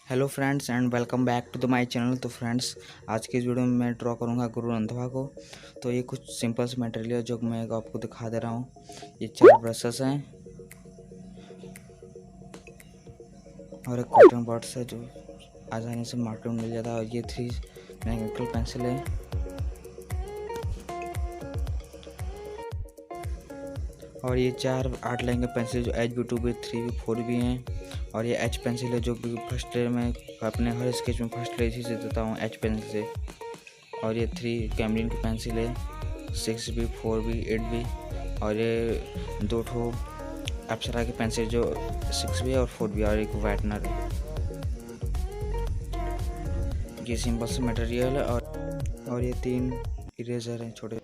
Hello friends and welcome back to the my channel. तो friends, आज की इस वीडियो में मैं ड्रॉ करूंगा गुरु रंधवा को। तो ये कुछ सिंपल से मटेरियल है जो मैं आपको दिखा दे रहा हूँ। ये 4 ब्रशेस हैं और एक कॉटन बॉड्स है जो आसानी से मार्केट में मिल जाता है, और ये 3 मैकेनिकल पेंसिल है और ये 4 आर्ट लाइन के पेंसिल जो HB 2B 3B 4B हैं, और ये एच पेंसिल है जो कि फर्स्ट लेयर में अपने हर स्केच में फर्स्ट लेयर इसी से देता हूँ एच पेंसिल से। और ये 3 कैमलिन की पेंसिल है 6B 4B 8B, और ये 2 ठो अपसरा की पेंसिल जो 6B और 4B, और एक वाइटनर है। ये सिंपल से मटेरियल है और ये 3 इरेजर हैं छोटे।